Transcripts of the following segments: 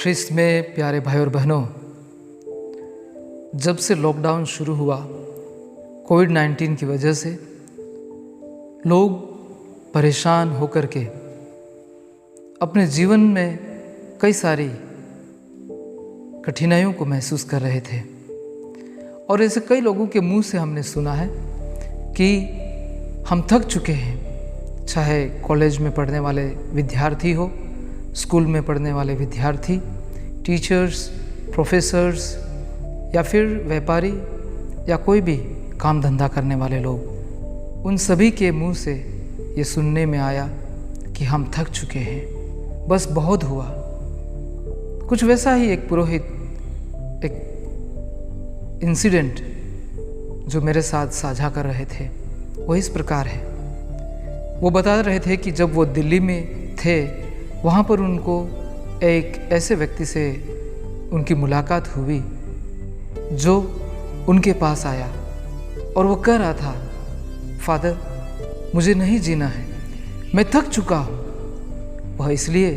ख्रिस्त में प्यारे भाई और बहनों, जब से लॉकडाउन शुरू हुआ कोविड-19 की वजह से लोग परेशान होकर के अपने जीवन में कई सारी कठिनाइयों को महसूस कर रहे थे। और ऐसे कई लोगों के मुंह से हमने सुना है कि हम थक चुके हैं, चाहे कॉलेज में पढ़ने वाले विद्यार्थी हो, स्कूल में पढ़ने वाले विद्यार्थी, टीचर्स, प्रोफेसर्स या फिर व्यापारी या कोई भी काम धंधा करने वाले लोग, उन सभी के मुंह से ये सुनने में आया कि हम थक चुके हैं, बस बहुत हुआ। कुछ वैसा ही एक पुरोहित, एक इंसिडेंट जो मेरे साथ साझा कर रहे थे वो इस प्रकार है। वो बता रहे थे कि जब वो दिल्ली में थे, वहाँ पर उनको एक ऐसे व्यक्ति से उनकी मुलाकात हुई जो उनके पास आया और वो कह रहा था, फादर मुझे नहीं जीना है, मैं थक चुका हूँ। वह इसलिए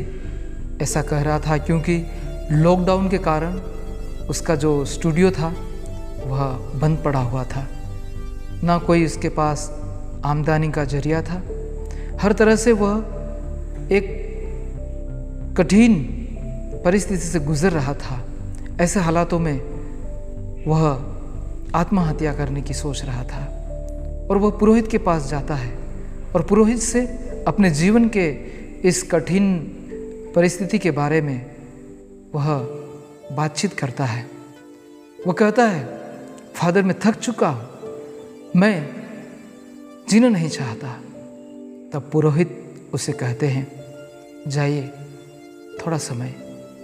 ऐसा कह रहा था क्योंकि लॉकडाउन के कारण उसका जो स्टूडियो था वह बंद पड़ा हुआ था, ना कोई उसके पास आमदनी का जरिया था। हर तरह से वह एक कठिन परिस्थिति से गुजर रहा था। ऐसे हालातों में वह आत्महत्या करने की सोच रहा था और वह पुरोहित के पास जाता है और पुरोहित से अपने जीवन के इस कठिन परिस्थिति के बारे में वह बातचीत करता है। वह कहता है, फादर मैं थक चुका हूँ, मैं जीना नहीं चाहता। तब पुरोहित उसे कहते हैं, जाइए थोड़ा समय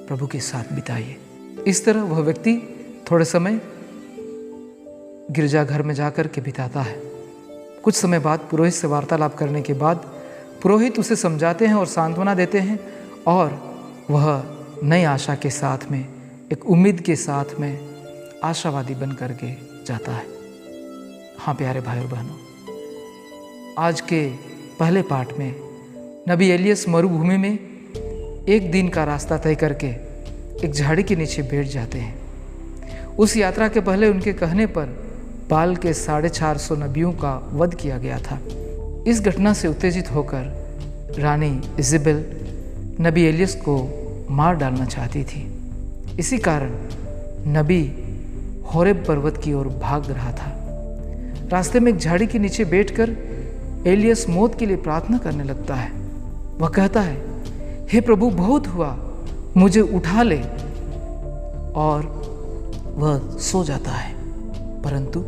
प्रभु के साथ बिताइए। इस तरह वह व्यक्ति थोड़े समय गिरजाघर में जाकर के बिताता है। कुछ समय बाद पुरोहित से वार्तालाप करने के बाद पुरोहित उसे समझाते हैं और सांत्वना देते हैं और वह नई आशा के साथ में, एक उम्मीद के साथ में आशावादी बन करके जाता है। हाँ प्यारे भाई और बहनों, आज के पहले पाठ में नबी एलियस मरुभूमि में एक दिन का रास्ता तय करके एक झाड़ी के नीचे बैठ जाते हैं। उस यात्रा के पहले उनके कहने पर बाल के 450 नबियों का वध किया गया था। इस घटना से उत्तेजित होकर रानी इज़ाबेल नबी एलियस को मार डालना चाहती थी। इसी कारण नबी होरेब पर्वत की ओर भाग रहा था। रास्ते में एक झाड़ी के नीचे बैठकर एलियस मौत के लिए प्रार्थना करने लगता है। वह कहता है, हे प्रभु बहुत हुआ, मुझे उठा ले। और वह सो जाता है, परंतु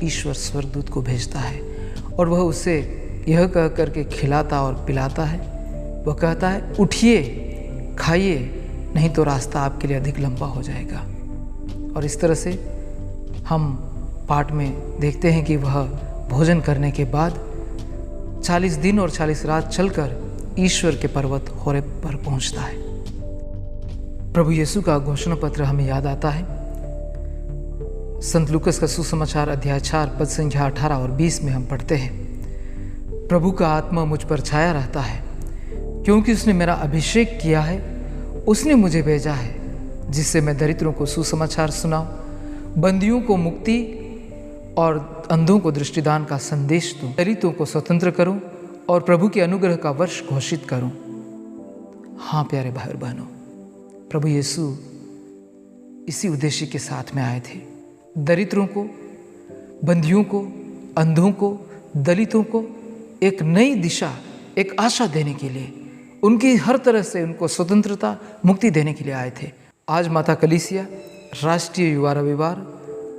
ईश्वर स्वर्गदूत को भेजता है और वह उसे यह कह करके खिलाता और पिलाता है। वह कहता है, उठिए खाइए, नहीं तो रास्ता आपके लिए अधिक लंबा हो जाएगा। और इस तरह से हम पाठ में देखते हैं कि वह भोजन करने के बाद 40 दिन और 40 रात चलकर ईश्वर के पर्वत होरेब पर पहुंचता है। प्रभु यीशु का घोषणा पत्र हमें याद आता है। संत लूकस का सुसमाचार अध्याय 4 पद संख्या 18 और 20 में हम पढ़ते हैं, प्रभु का आत्मा मुझ पर छाया रहता है, क्योंकि उसने मेरा अभिषेक किया है। उसने मुझे भेजा है जिससे मैं दरिद्रों को सुसमाचार सुनाऊं, बंदियों को मुक्ति और अंधों को दृष्टिदान का संदेश दूं, दलितों को स्वतंत्र करूं और प्रभु के अनुग्रह का वर्ष घोषित करूं। हाँ प्यारे भाई और बहनों, प्रभु यीशु इसी उद्देश्य के साथ में आए थे। दरिद्रों को, बंदियों को, अंधों को, दलितों को एक नई दिशा, एक आशा देने के लिए, उनकी हर तरह से उनको स्वतंत्रता, मुक्ति देने के लिए आए थे। आज माता कलीसिया राष्ट्रीय युवा रविवार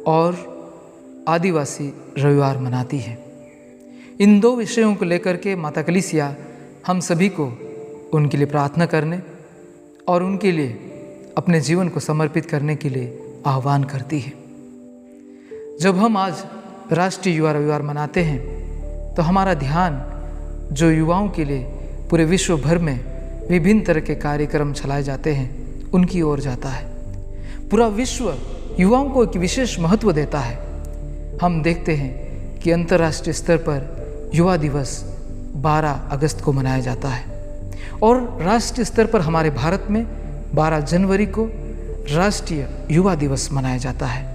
और आदिवासी रविवार मनाती है। इन दो विषयों को लेकर के माता कलीसिया हम सभी को उनके लिए प्रार्थना करने और उनके लिए अपने जीवन को समर्पित करने के लिए आह्वान करती है। जब हम आज राष्ट्रीय युवा रविवार मनाते हैं तो हमारा ध्यान जो युवाओं के लिए पूरे विश्व भर में विभिन्न तरह के कार्यक्रम चलाए जाते हैं उनकी ओर जाता है। पूरा विश्व युवाओं को एक विशेष महत्व देता है। हम देखते हैं कि अंतर्राष्ट्रीय स्तर पर युवा दिवस 12 अगस्त को मनाया जाता है और राष्ट्रीय स्तर पर हमारे भारत में 12 जनवरी को राष्ट्रीय युवा दिवस मनाया जाता है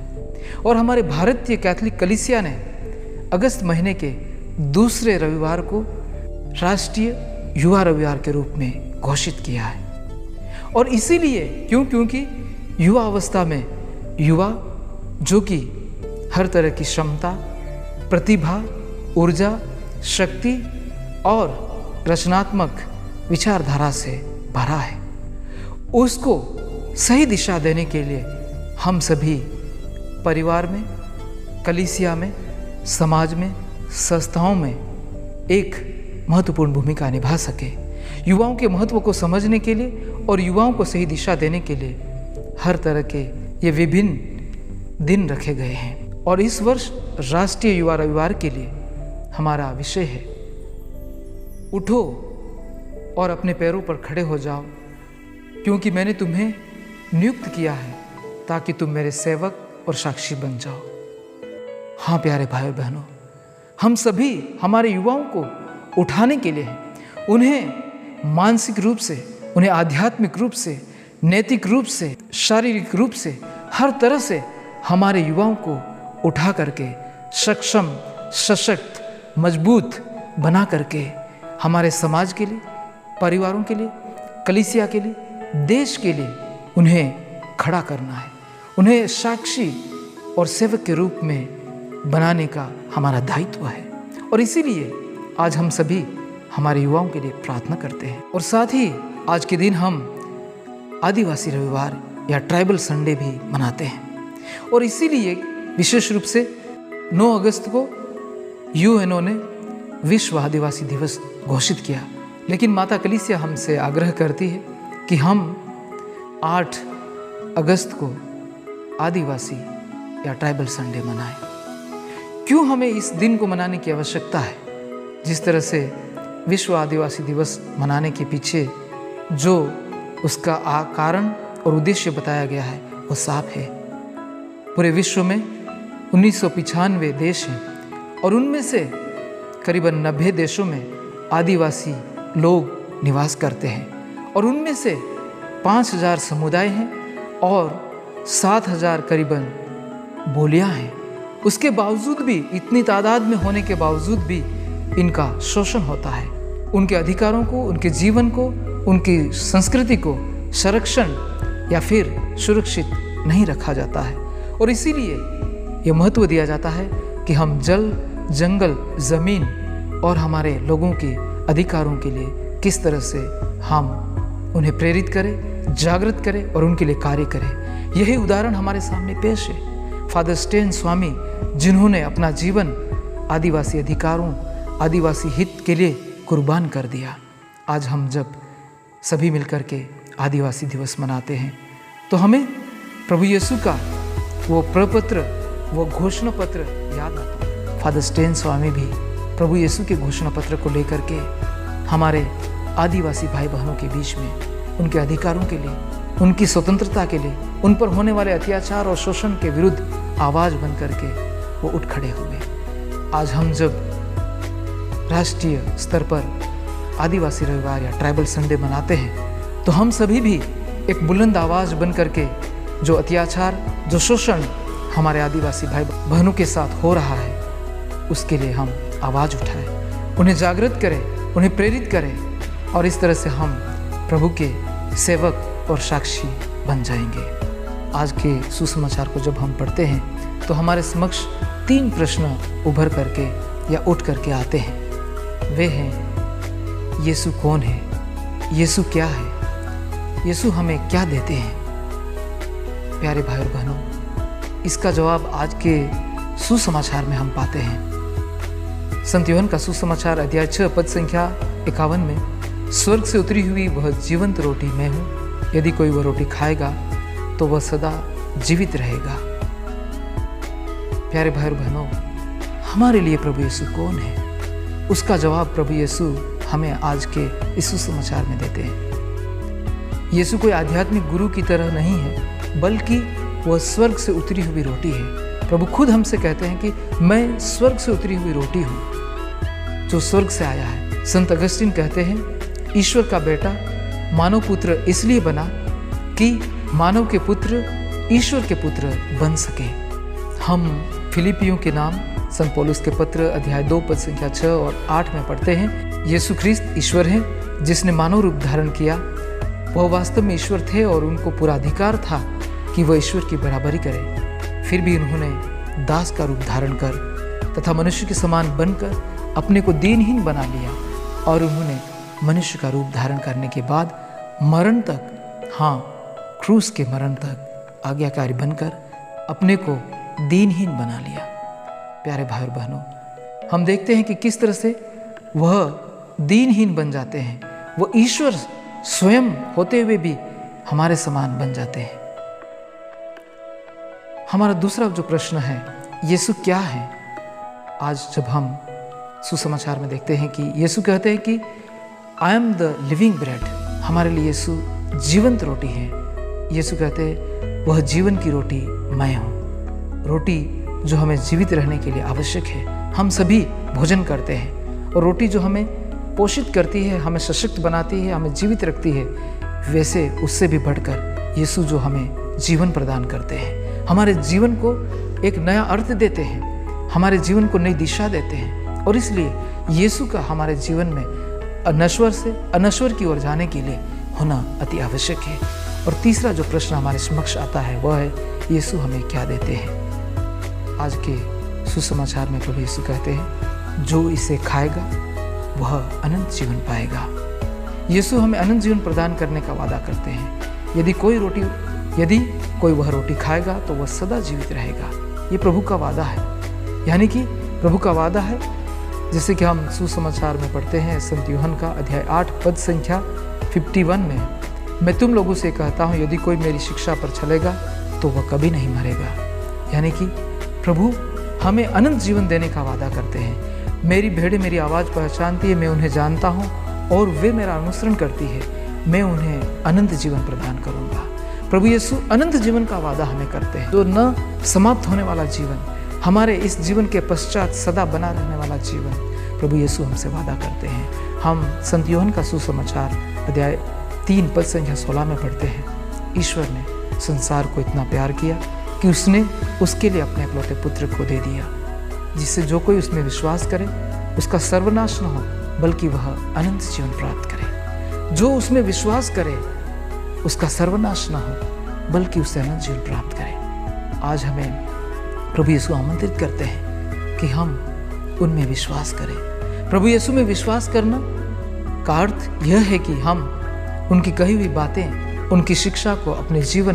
और हमारे भारतीय कैथोलिक कलीसिया ने अगस्त महीने के दूसरे रविवार को राष्ट्रीय युवा रविवार के रूप में घोषित किया है। और इसीलिए क्योंकि युवा अवस्था में युवा जो कि हर तरह की क्षमता, प्रतिभा, ऊर्जा, शक्ति और रचनात्मक विचारधारा से भरा है, उसको सही दिशा देने के लिए हम सभी परिवार में, कलीसिया में, समाज में, संस्थाओं में एक महत्वपूर्ण भूमिका निभा सके। युवाओं के महत्व को समझने के लिए और युवाओं को सही दिशा देने के लिए हर तरह के ये विभिन्न दिन रखे गए हैं। और इस वर्ष राष्ट्रीय युवा रविवार के लिए हमारा विषय है, उठो और अपने पैरों पर खड़े हो जाओ, क्योंकि मैंने तुम्हें नियुक्त किया है ताकि तुम मेरे सेवक और साक्षी बन जाओ। हाँ प्यारे भाइयों बहनों, हम सभी हमारे युवाओं को उठाने के लिए हैं, उन्हें मानसिक रूप से, उन्हें आध्यात्मिक रूप से, नैतिक रूप से, शारीरिक रूप से, हर तरह से हमारे युवाओं को उठा करके सक्षम, सशक्त, मजबूत बना करके हमारे समाज के लिए, परिवारों के लिए, कलीसिया के लिए, देश के लिए उन्हें खड़ा करना है। उन्हें साक्षी और सेवक के रूप में बनाने का हमारा दायित्व है। और इसीलिए आज हम सभी हमारे युवाओं के लिए प्रार्थना करते हैं। और साथ ही आज के दिन हम आदिवासी रविवार या ट्राइबल संडे भी मनाते हैं। और इसीलिए विशेष रूप से 9 अगस्त को यूएनओ ने विश्व आदिवासी दिवस घोषित किया, लेकिन माता कलीसिया हमसे आग्रह करती है कि हम 8 अगस्त को आदिवासी या ट्राइबल संडे मनाएं। क्यों हमें इस दिन को मनाने की आवश्यकता है? जिस तरह से विश्व आदिवासी दिवस मनाने के पीछे जो उसका कारण और उद्देश्य बताया गया है वो साफ है। पूरे विश्व में 1995 देश हैं और उनमें से करीबन 90 देशों में आदिवासी लोग निवास करते हैं और उनमें से 5000 समुदाय हैं और 7000 करीबन बोलियां हैं। उसके बावजूद भी, इतनी तादाद में होने के बावजूद भी इनका शोषण होता है। उनके अधिकारों को, उनके जीवन को, उनकी संस्कृति को संरक्षण या फिर सुरक्षित नहीं रखा जाता है। और इसीलिए यह महत्व दिया जाता है कि हम जल, जंगल, ज़मीन और हमारे लोगों के अधिकारों के लिए किस तरह से हम उन्हें प्रेरित करें, जागृत करें और उनके लिए कार्य करें। यही उदाहरण हमारे सामने पेश है। फादर स्टेन स्वामी, जिन्होंने अपना जीवन आदिवासी अधिकारों, आदिवासी हित के लिए कुर्बान कर दिया। आज हम जब सभी मिलकर के आदिवासी दिवस मनाते हैं तो हमें प्रभु यीशु का वो प्रपत्र, वो घोषणा पत्र याद आता है। फादर स्टेन स्वामी भी प्रभु यीशु के घोषणा पत्र को लेकर के हमारे आदिवासी भाई बहनों के बीच में उनके अधिकारों के लिए, उनकी स्वतंत्रता के लिए, उन पर होने वाले अत्याचार और शोषण के विरुद्ध आवाज़ बन करके वो उठ खड़े हुए। आज हम जब राष्ट्रीय स्तर पर आदिवासी रविवार या ट्राइबल संडे मनाते हैं तो हम सभी भी एक बुलंद आवाज़ बन करके जो अत्याचार, जो शोषण हमारे आदिवासी भाई बहनों के साथ हो रहा है उसके लिए हम आवाज़ उठाएं, उन्हें जागृत करें, उन्हें प्रेरित करें और इस तरह से हम प्रभु के सेवक और साक्षी बन जाएंगे। आज के सुसमाचार को जब हम पढ़ते हैं तो हमारे समक्ष 3 प्रश्न उभर करके या उठ करके आते हैं। वे हैं, यीशु कौन है? यीशु क्या है? यीशु हमें क्या देते हैं? प्यारे भाई और बहनों, इसका जवाब आज के सुसमाचार में हम पाते हैं। संत यूहन्ना का सुसमाचार अध्याय 6 पद संख्या 51 में, स्वर्ग से उतरी हुई वह जीवंत रोटी मैं हूँ, यदि कोई वह रोटी खाएगा तो वह सदा जीवित रहेगा। प्यारे भाई और बहनों, हमारे लिए प्रभु यीशु कौन है? उसका जवाब प्रभु यीशु हमें आज के इस सुसमाचार में देते हैं। यीशु कोई आध्यात्मिक गुरु की तरह नहीं है, बल्कि वह स्वर्ग से उतरी हुई रोटी है। प्रभु खुद हमसे कहते हैं कि मैं स्वर्ग से उतरी हुई रोटी हूँ जो स्वर्ग से आया है। संत अगस्तीन कहते हैं, ईश्वर का बेटा मानव पुत्र इसलिए बना कि मानव के पुत्र ईश्वर के पुत्र बन सके। हम फिलिपियों के नाम संत पौलुस के पत्र अध्याय 2 पद संख्या 6 और 8 में पढ़ते हैं, यीशु ख्रिस्त ईश्वर है जिसने मानव रूप धारण किया। वह वास्तव में ईश्वर थे और उनको पूरा अधिकार था कि वह ईश्वर की बराबरी करें। फिर भी उन्होंने दास का रूप धारण कर तथा मनुष्य के समान बनकर अपने को दीनहीन बना लिया और उन्होंने मनुष्य का रूप धारण करने के बाद मरण तक, हाँ क्रूस के मरण तक आज्ञाकारी बनकर अपने को दीनहीन बना लिया। प्यारे भाई और बहनों, हम देखते हैं कि किस तरह से वह दीनहीन बन जाते हैं। वह ईश्वर स्वयं होते हुए भी हमारे समान बन जाते हैं। हमारा दूसरा जो प्रश्न है, यीशु क्या है? आज जब हम सुसमाचार में देखते हैं कि यीशु कहते हैं कि I am the living bread, हमारे लिए यीशु जीवंत रोटी है। यीशु कहते हैं वह जीवन की रोटी मैं हूँ। रोटी जो हमें जीवित रहने के लिए आवश्यक है। हम सभी भोजन करते हैं और रोटी जो हमें पोषित करती है, हमें सशक्त बनाती है, हमें जीवित रखती है, वैसे उससे भी बढ़कर यीशु जो हमें जीवन प्रदान करते हैं, हमारे जीवन को एक नया अर्थ देते हैं, हमारे जीवन को नई दिशा देते हैं। और इसलिए यीशु का हमारे जीवन में नश्वर से अनश्वर की ओर जाने के लिए होना अति आवश्यक है। और तीसरा जो प्रश्न हमारे समक्ष आता है वह है, यीशु हमें क्या देते हैं? आज के सुसमाचार में प्रभु यीशु कहते हैं जो इसे खाएगा वह अनंत जीवन पाएगा। यीशु हमें अनंत जीवन प्रदान करने का वादा करते हैं। यदि कोई वह रोटी खाएगा तो वह सदा जीवित रहेगा। ये प्रभु का वादा है, यानी कि प्रभु का वादा है। जैसे कि हम सुसमाचार में पढ़ते हैं संत यूहन्ना का अध्याय 8 पद संख्या 51 में, मैं तुम लोगों से कहता हूँ यदि कोई मेरी शिक्षा पर चलेगा तो वह कभी नहीं मरेगा। यानी कि प्रभु हमें अनंत जीवन देने का वादा करते हैं। मेरी भेड़ें मेरी आवाज़ पहचानती है, मैं उन्हें जानता हूँ और वे मेरा अनुसरण करती है, मैं उन्हें अनंत जीवन प्रदान करूँगा। प्रभु यीशु अनंत जीवन का वादा हमें करते हैं, जो न समाप्त होने वाला जीवन, हमारे इस जीवन के पश्चात सदा बना रहने वाला जीवन प्रभु यीशु हमसे वादा करते हैं। हम संत यूहन्ना का सुसमाचार अध्याय 3 पद संख्या 16 में पढ़ते हैं, ईश्वर ने संसार को इतना प्यार किया कि उसने उसके लिए अपने इकलौते पुत्र को दे दिया, जिससे जो कोई उसमें विश्वास करे उसका सर्वनाश न हो बल्कि वह अनंत जीवन प्राप्त करे। जो उसमें विश्वास करे उसका सर्वनाश न हो बल्कि उसे अनंत जीवन प्राप्त करे। आज हमें प्रभु यीशु आमंत्रित करते हैं कि हम उनमें विश्वास करें। प्रभु यीशु में विश्वास करना का अर्थ यह है कि हम उनकी कही हुई बातें, उनकी शिक्षा को अपने जीवन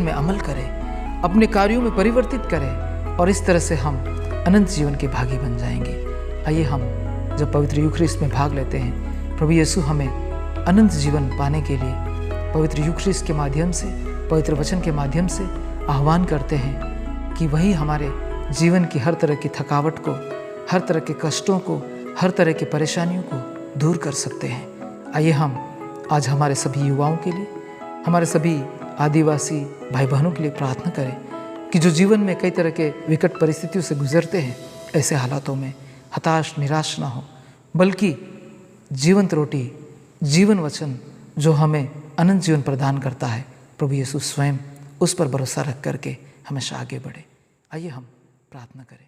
में अमल करें, अपने कार्यों में परिवर्तित करें और इस तरह से हम अनंत जीवन के भागी बन जाएंगे। आइए हम जब पवित्र यूखरिस्ट में भाग लेते हैं, प्रभु यीशु हमें अनंत जीवन पाने के लिए पवित्र यूखरिस्ट के माध्यम से, पवित्र वचन के माध्यम से आह्वान करते हैं कि वही हमारे जीवन की हर तरह की थकावट को, हर तरह के कष्टों को, हर तरह की परेशानियों को दूर कर सकते हैं। आइए हम आज हमारे सभी युवाओं के लिए, हमारे सभी आदिवासी भाई बहनों के लिए प्रार्थना करें कि जो जीवन में कई तरह के विकट परिस्थितियों से गुजरते हैं, ऐसे हालातों में हताश निराश ना हो बल्कि जीवंत रोटी, जीवन वचन जो हमें अनंत जीवन प्रदान करता है, प्रभु यीशु स्वयं, उस पर भरोसा रख करके हमेशा आगे बढ़े। आइए हम प्रार्थना करें।